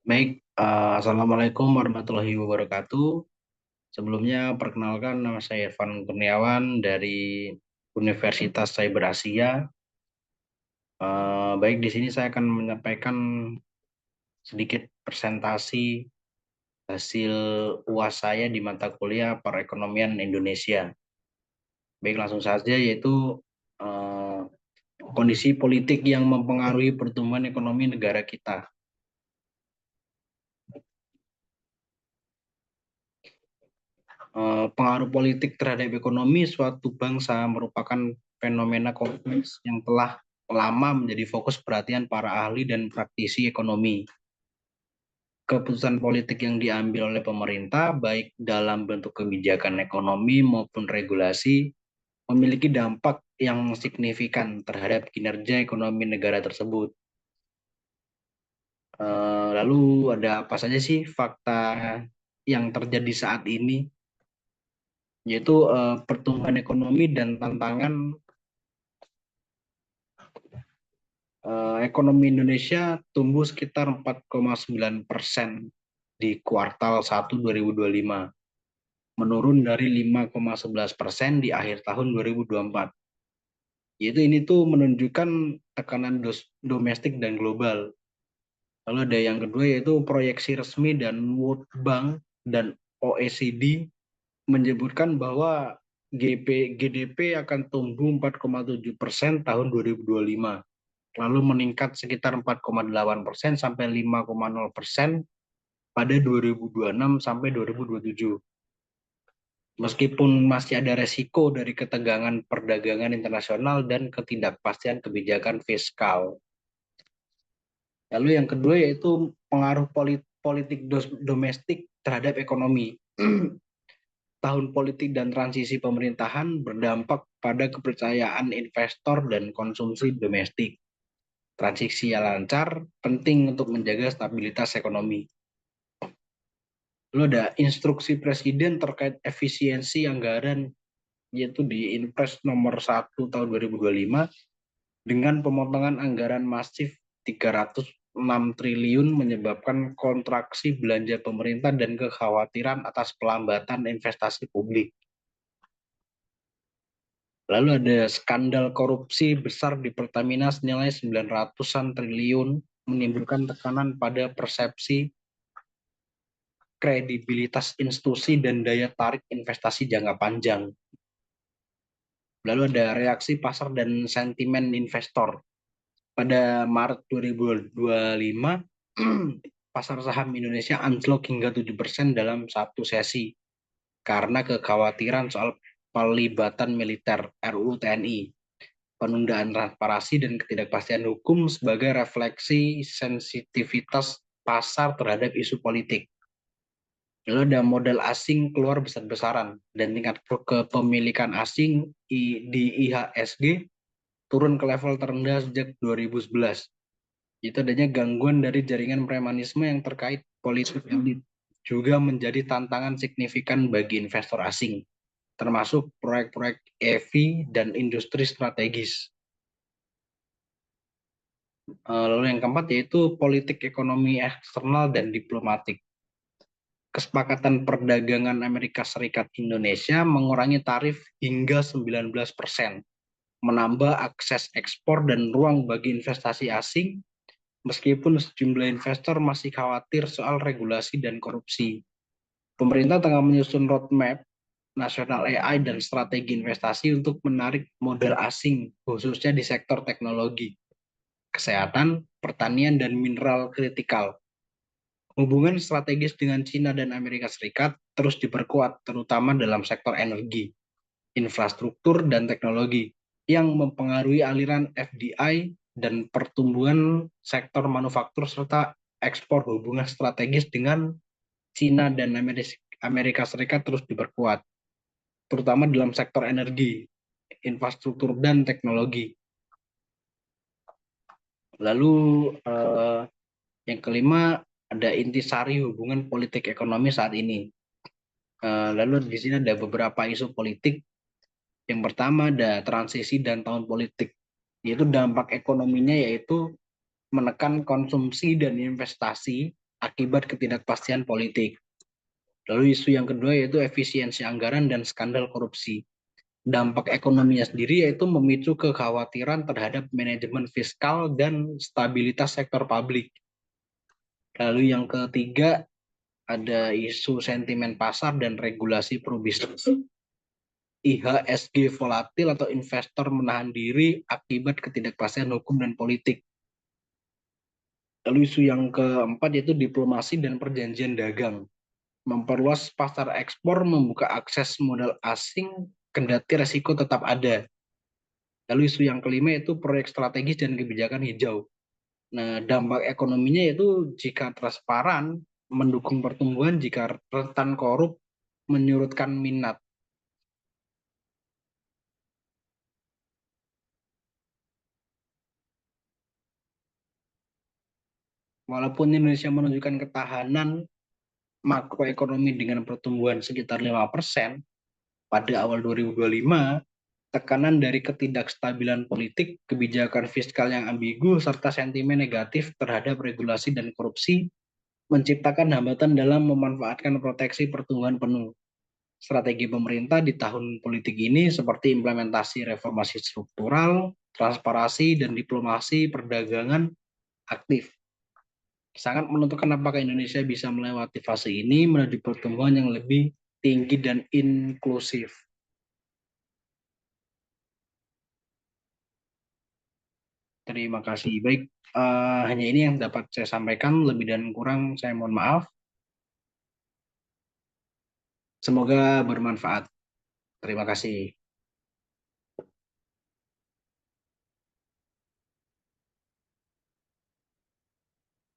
Baik, Assalamualaikum warahmatullahi wabarakatuh. Sebelumnya, perkenalkan nama saya Irfan Kurniawan dari Universitas Cyber Asia. Baik, di sini saya akan menyampaikan sedikit presentasi hasil UAS saya di mata kuliah Perekonomian Indonesia. Baik, langsung saja yaitu eh, kondisi politik yang mempengaruhi pertumbuhan ekonomi negara kita. Pengaruh politik terhadap ekonomi suatu bangsa merupakan fenomena kompleks yang telah lama menjadi fokus perhatian para ahli dan praktisi ekonomi. Keputusan politik yang diambil oleh pemerintah, baik dalam bentuk kebijakan ekonomi maupun regulasi, memiliki dampak yang signifikan terhadap kinerja ekonomi negara tersebut. Lalu ada apa saja sih fakta yang terjadi saat ini, yaitu pertumbuhan ekonomi dan tantangan. Ekonomi Indonesia tumbuh sekitar 4,9% di kuartal 1 2025, menurun dari 5,11% di akhir tahun 2024. Yaitu ini tuh menunjukkan tekanan domestik dan global. Lalu ada yang kedua yaitu proyeksi resmi dan World Bank dan OECD menyebutkan bahwa GDP akan tumbuh 4,7% tahun 2025, lalu meningkat sekitar 4,8% sampai 5,0% pada 2026 sampai 2027. Meskipun masih ada resiko dari ketegangan perdagangan internasional dan ketidakpastian kebijakan fiskal. Lalu yang kedua yaitu pengaruh politik domestik terhadap ekonomi. Tahun politik dan transisi pemerintahan berdampak pada kepercayaan investor dan konsumsi domestik. Transisi yang lancar penting untuk menjaga stabilitas ekonomi. Lalu ada instruksi presiden terkait efisiensi anggaran, yaitu di Inpres nomor 1 tahun 2025 dengan pemotongan anggaran masif 306 triliun menyebabkan kontraksi belanja pemerintah dan kekhawatiran atas pelambatan investasi publik. Lalu ada skandal korupsi besar di Pertamina senilai 900-an triliun menimbulkan tekanan pada persepsi kredibilitas institusi dan daya tarik investasi jangka panjang. Lalu ada reaksi pasar dan sentimen investor. Pada Maret 2025, pasar saham Indonesia anjlok hingga 7% dalam satu sesi karena kekhawatiran soal pelibatan militer RUU TNI, penundaan transparansi dan ketidakpastian hukum sebagai refleksi sensitivitas pasar terhadap isu politik. Lalu ada modal asing keluar besar-besaran dan tingkat kepemilikan asing di IHSG turun ke level terendah sejak 2011. Itu adanya gangguan dari jaringan premanisme yang terkait politik elit juga menjadi tantangan signifikan bagi investor asing, termasuk proyek-proyek EV dan industri strategis. Lalu yang keempat yaitu politik ekonomi eksternal dan diplomatik. Kesepakatan perdagangan Amerika Serikat Indonesia mengurangi tarif hingga 19%, menambah akses ekspor dan ruang bagi investasi asing, meskipun sejumlah investor masih khawatir soal regulasi dan korupsi. Pemerintah tengah menyusun roadmap nasional AI dan strategi investasi untuk menarik modal asing, khususnya di sektor teknologi, kesehatan, pertanian, dan mineral kritikal. Hubungan strategis dengan China dan Amerika Serikat terus diperkuat, terutama dalam sektor energi, infrastruktur, dan teknologi, yang mempengaruhi aliran FDI dan pertumbuhan sektor manufaktur serta ekspor. Hubungan strategis dengan China dan Amerika Serikat terus diperkuat, terutama dalam sektor energi, infrastruktur, dan teknologi. Lalu yang kelima, ada intisari hubungan politik ekonomi saat ini. Lalu di sini ada beberapa isu politik. Yang pertama ada transisi dan tahun politik, yaitu dampak ekonominya yaitu menekan konsumsi dan investasi akibat ketidakpastian politik. Lalu isu yang kedua yaitu efisiensi anggaran dan skandal korupsi. Dampak ekonominya sendiri yaitu memicu kekhawatiran terhadap manajemen fiskal dan stabilitas sektor publik. Lalu yang ketiga ada isu sentimen pasar dan regulasi probisnis. IHSG volatil atau investor menahan diri akibat ketidakpastian hukum dan politik. Lalu isu yang keempat yaitu diplomasi dan perjanjian dagang. Memperluas pasar ekspor, membuka akses modal asing, kendati resiko tetap ada. Lalu isu yang kelima yaitu proyek strategis dan kebijakan hijau. Nah, dampak ekonominya yaitu jika transparan, mendukung pertumbuhan, jika rentan korup, menyurutkan minat. Walaupun Indonesia menunjukkan ketahanan makroekonomi dengan pertumbuhan sekitar 5% pada awal 2025, tekanan dari ketidakstabilan politik, kebijakan fiskal yang ambigu, serta sentimen negatif terhadap regulasi dan korupsi menciptakan hambatan dalam memanfaatkan proteksi pertumbuhan penuh. Strategi pemerintah di tahun politik ini seperti implementasi reformasi struktural, transparansi, dan diplomasi perdagangan aktif sangat menentukan apakah Indonesia bisa melewati fase ini menuju pertumbuhan yang lebih tinggi dan inklusif. Terima kasih. Baik, hanya ini yang dapat saya sampaikan. Lebih dan kurang saya mohon maaf. Semoga bermanfaat. Terima kasih.